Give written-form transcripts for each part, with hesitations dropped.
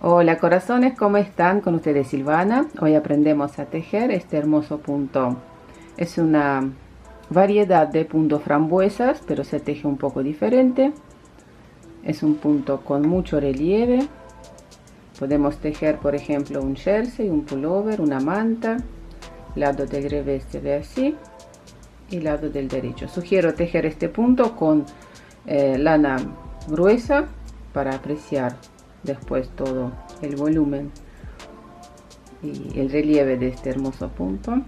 Hola corazones, ¿cómo están? Con ustedes Silvana. Hoy aprendemos a tejer este hermoso punto. Es una variedad de punto frambuesas, pero se teje un poco diferente. Es un punto con mucho relieve. Podemos tejer, por ejemplo, un jersey, un pullover, una manta. Lado del revés se ve así y lado del derecho. Sugiero tejer este punto con lana gruesa para apreciar después todo el volumen y el relieve de este hermoso punto.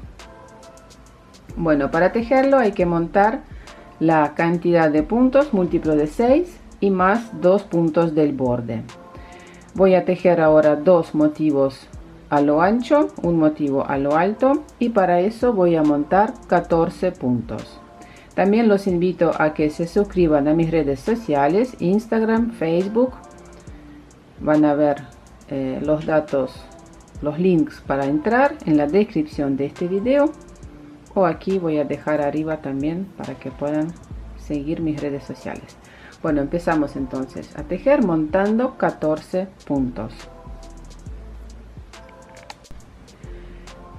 Bueno, para tejerlo hay que montar la cantidad de puntos múltiplo de 6 y más 2 puntos del borde. Voy a tejer ahora dos motivos a lo ancho, un motivo a lo alto, y para eso voy a montar 14 puntos. También los invito a que se suscriban a mis redes sociales, Instagram, Facebook. Van a ver los datos, los links para entrar en la descripción de este video, o aquí voy a dejar arriba también para que puedan seguir mis redes sociales. Bueno, empezamos entonces a tejer montando 14 puntos.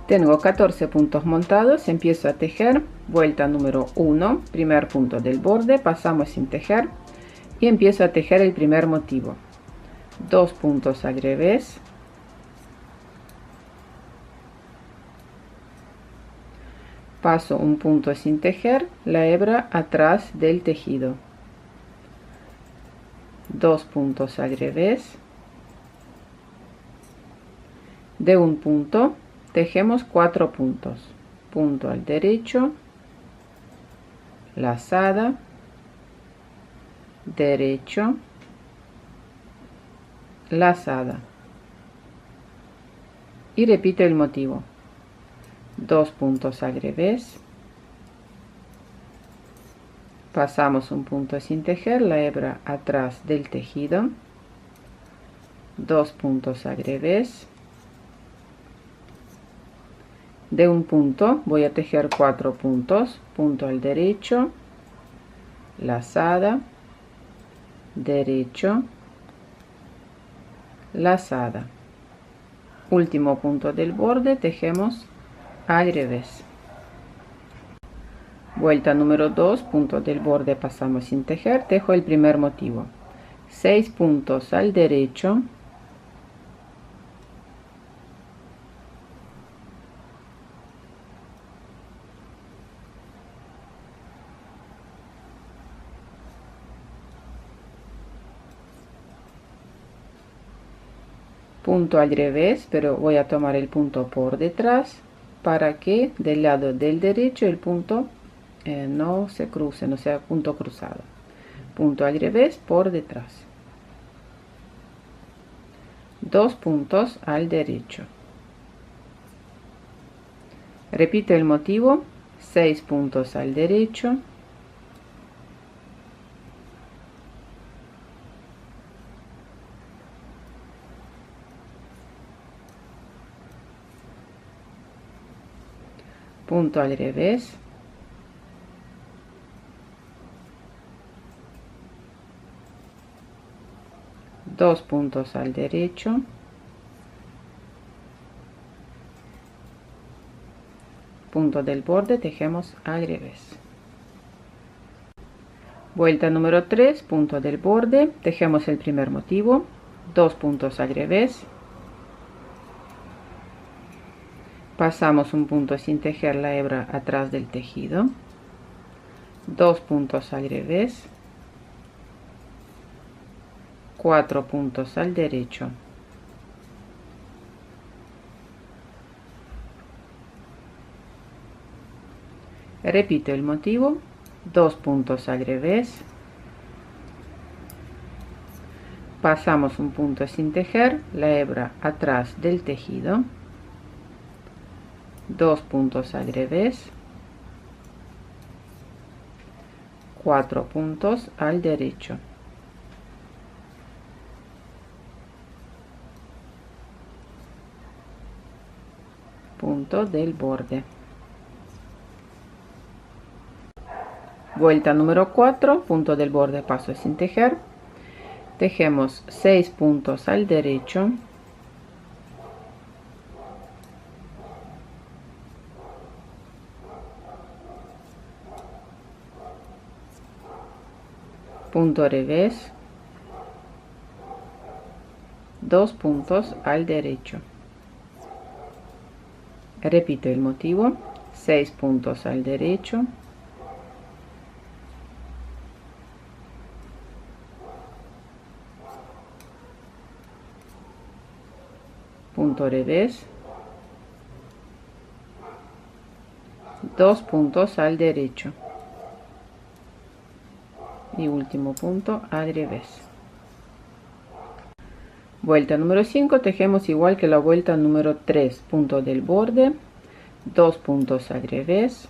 Tengo 14 puntos montados, empiezo a tejer. Vuelta número 1, primer punto del borde, pasamos sin tejer y empiezo a tejer el primer motivo. 2 puntos al revés, paso un punto sin tejer, la hebra atrás del tejido, 2 puntos al revés, de un punto tejemos 4 puntos, punto al derecho, lazada, derecho, lazada, y repito el motivo. 2 puntos al revés, pasamos un punto sin tejer, la hebra atrás del tejido, 2 puntos al revés, de un punto voy a tejer 4 puntos, punto al derecho, lazada, derecho, lazada, último punto del borde tejemos al revés. Vuelta número 2, punto del borde pasamos sin tejer, tejo el primer motivo, 6 puntos al derecho, punto al revés, pero voy a tomar el punto por detrás para que del lado del derecho el punto no se cruce, no sea punto cruzado. Punto al revés por detrás, 2 puntos al derecho, repito el motivo, 6 puntos al derecho, punto al revés, dos puntos al derecho, punto del borde tejemos al revés. Vuelta número 3, punto del borde, tejemos el primer motivo, 2 puntos al revés, pasamos un punto sin tejer, la hebra atrás del tejido, 2 puntos al revés, 4 puntos al derecho, repito el motivo, 2 puntos al revés, pasamos un punto sin tejer, la hebra atrás del tejido, 2 puntos al revés, 4 puntos al derecho, punto del borde. Vuelta número 4, punto del borde, paso sin tejer, tejemos 6 puntos al derecho, punto revés, 2 puntos al derecho. Repito el motivo, 6 puntos al derecho, punto revés, 2 puntos al derecho y último punto al revés. Vuelta número 5, tejemos igual que la vuelta número 3, punto del borde, 2 puntos al revés,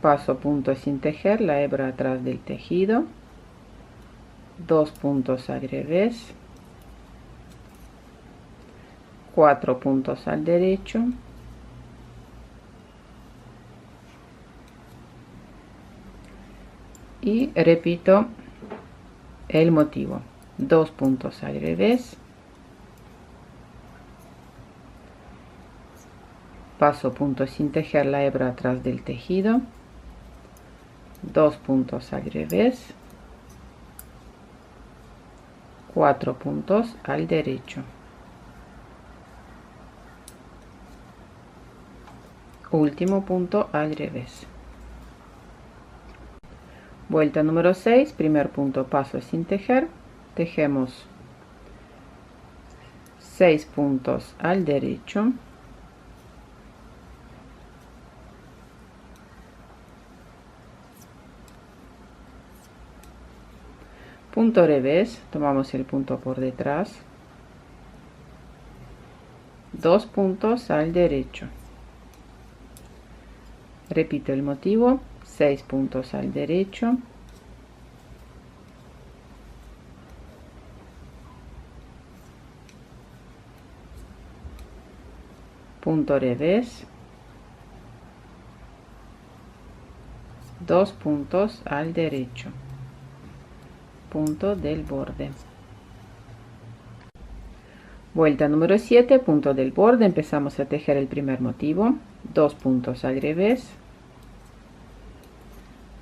paso punto sin tejer la hebra atrás del tejido, 2 puntos al revés, 4 puntos al derecho, y repito el motivo, 2 puntos al revés, paso punto sin tejer la hebra atrás del tejido, 2 puntos al revés, 4 puntos al derecho, último punto al revés. Vuelta número 6, primer punto, paso sin tejer, tejemos 6 puntos al derecho, punto revés, tomamos el punto por detrás, 2 puntos al derecho. Repito el motivo, 6 puntos al derecho, punto revés, 2 puntos al derecho, punto del borde. Vuelta número 7, punto del borde, empezamos a tejer el primer motivo, 2 puntos al revés,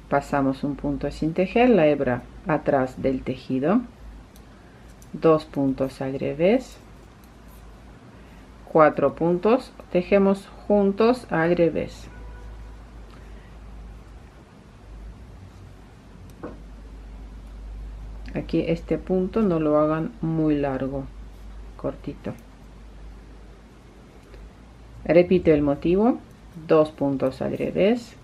pasamos un punto sin tejer la hebra atrás del tejido, 2 puntos al revés, 4 puntos, tejemos juntos al revés, aquí este punto no lo hagan muy largo, cortito. Repito el motivo, 2 puntos al revés,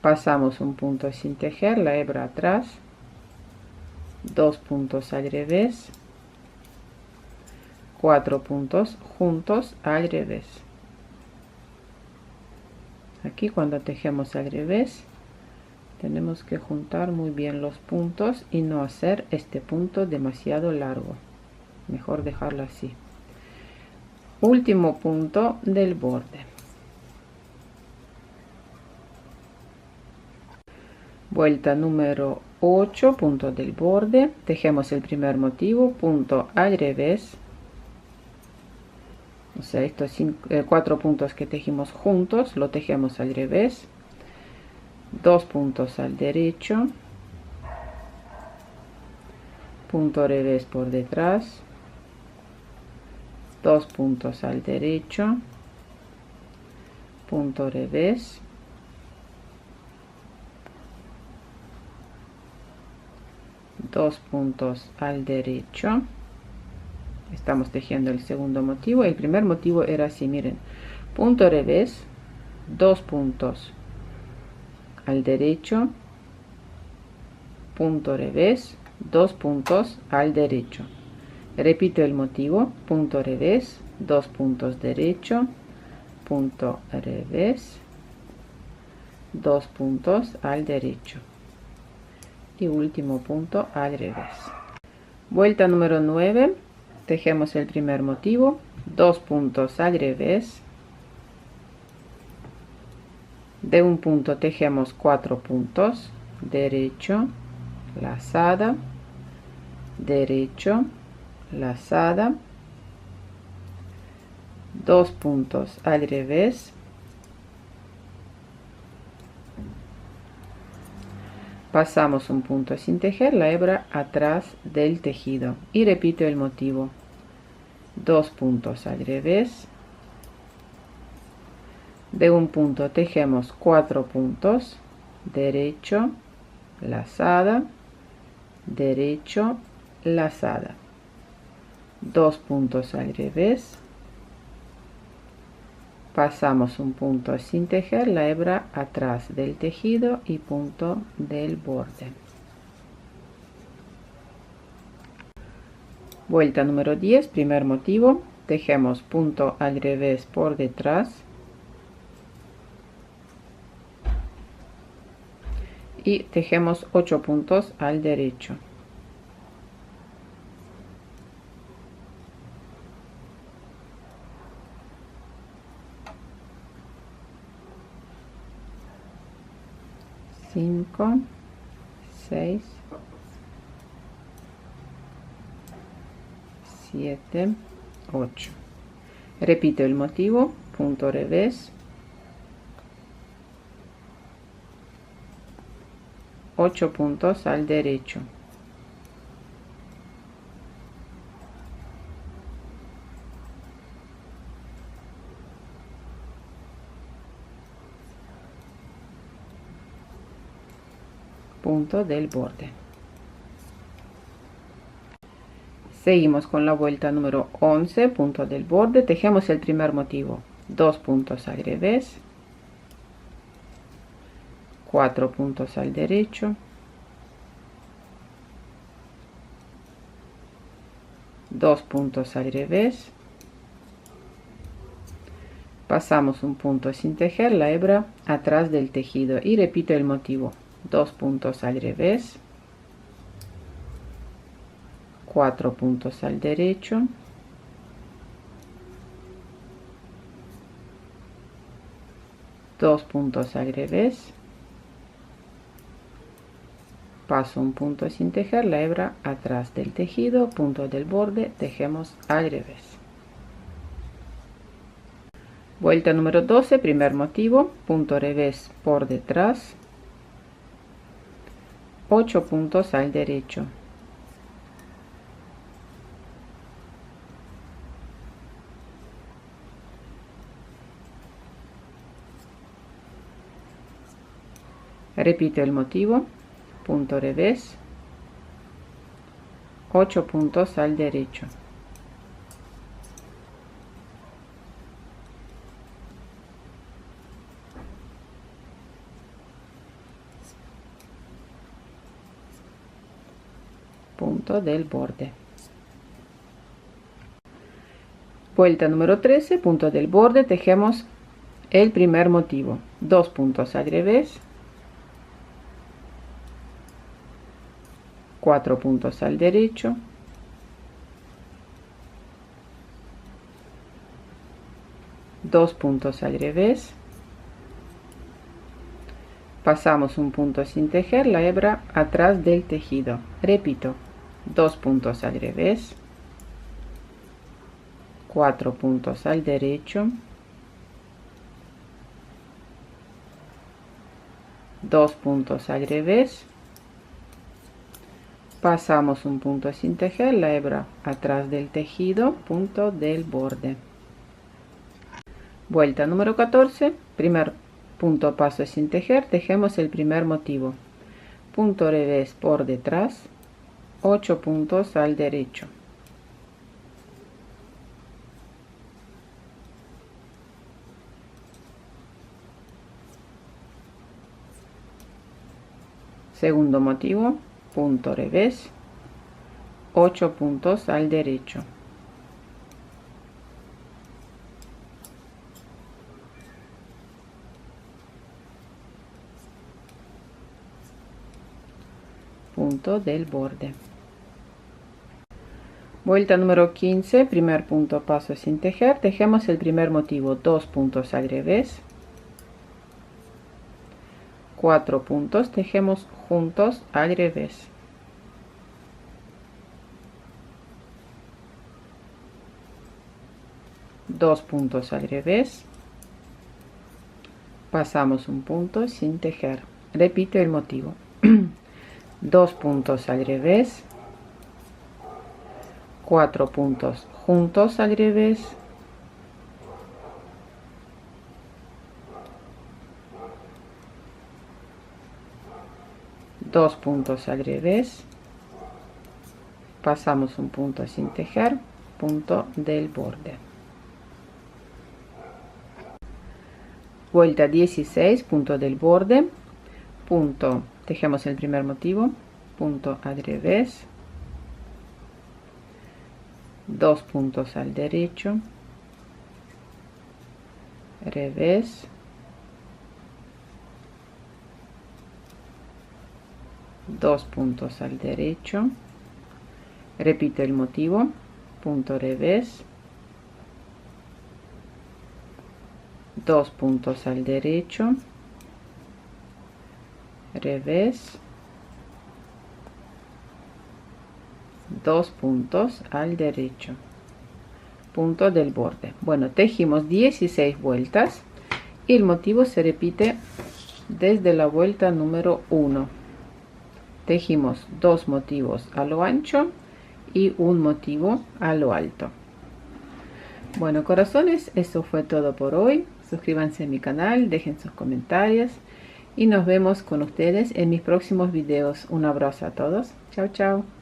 pasamos un punto sin tejer la hebra atrás, 2 puntos al revés, 4 puntos juntos al revés. Aquí cuando tejemos al revés tenemos que juntar muy bien los puntos y no hacer este punto demasiado largo, mejor dejarlo así. Último punto del borde. Vuelta número 8, punto del borde, tejemos el primer motivo, punto al revés, o sea, estos 4 puntos que tejimos juntos lo tejemos al revés, 2 puntos al derecho, punto revés por detrás, 2 puntos al derecho, punto revés, 2 puntos al derecho. Estamos tejiendo el segundo motivo. El primer motivo era así, miren, punto revés, 2 puntos al derecho, punto revés, 2 puntos al derecho. Repito el motivo, punto revés, 2 puntos derecho, punto revés, 2 puntos al derecho y último punto al revés. Vuelta número 9, tejemos el primer motivo, 2 puntos al revés, de un punto tejemos 4 puntos derecho, lazada, derecho, lazada, 2 puntos al revés, pasamos un punto sin tejer la hebra atrás del tejido y repito el motivo. 2 puntos al revés, de un punto tejemos 4 puntos, derecho, lazada, derecho, lazada, 2 puntos al revés, pasamos un punto sin tejer la hebra atrás del tejido y punto del borde. Vuelta número 10, primer motivo, tejemos punto al revés por detrás y tejemos 8 puntos al derecho. Cinco, 6, 7, 8. Repito el motivo, punto revés, 8 puntos al derecho, punto del borde. Seguimos con la vuelta número 11, punto del borde, tejemos el primer motivo, 2 puntos al revés, 4 puntos al derecho, 2 puntos al revés, pasamos un punto sin tejer la hebra atrás del tejido y repito el motivo, 2 puntos al revés, 4 puntos al derecho, 2 puntos al revés, paso un punto sin tejer la hebra atrás del tejido, punto del borde, tejemos al revés. Vuelta número 12, primer motivo, punto revés por detrás, 8 puntos al derecho, repito el motivo, punto revés, 8 puntos al derecho, punto del borde. Vuelta número 13, punto del borde, tejemos el primer motivo, 2 puntos al revés, 4 puntos al derecho, 2 puntos al revés, pasamos un punto sin tejer la hebra atrás del tejido, repito, 2 puntos al revés, 4 puntos al derecho, 2 puntos al revés, pasamos un punto sin tejer la hebra atrás del tejido, punto del borde. Vuelta número 14, primer punto paso sin tejer, tejemos el primer motivo, punto revés por detrás, 8 puntos al derecho, segundo motivo, punto revés, 8 puntos al derecho, punto del borde. Vuelta número 15, primer punto paso sin tejer, tejemos el primer motivo, 2 puntos al revés, 4 puntos, tejemos juntos al revés, 2 puntos al revés, pasamos un punto sin tejer, repito el motivo, 2 puntos al revés, 4 puntos juntos al revés, 2 puntos al revés, pasamos un punto sin tejer, punto del borde. Vuelta 16, punto del borde, punto, tejemos el primer motivo, punto al revés, 2 puntos al derecho, revés, 2 puntos al derecho, repito el motivo, punto revés, 2 puntos al derecho, revés, 2 puntos al derecho, punto del borde. Bueno, tejimos 16 vueltas y el motivo se repite desde la vuelta número 1. Tejimos 2 motivos a lo ancho y un motivo a lo alto. Bueno, corazones, eso fue todo por hoy. Suscríbanse a mi canal, dejen sus comentarios y nos vemos con ustedes en mis próximos videos. Un abrazo a todos. Chao, chao.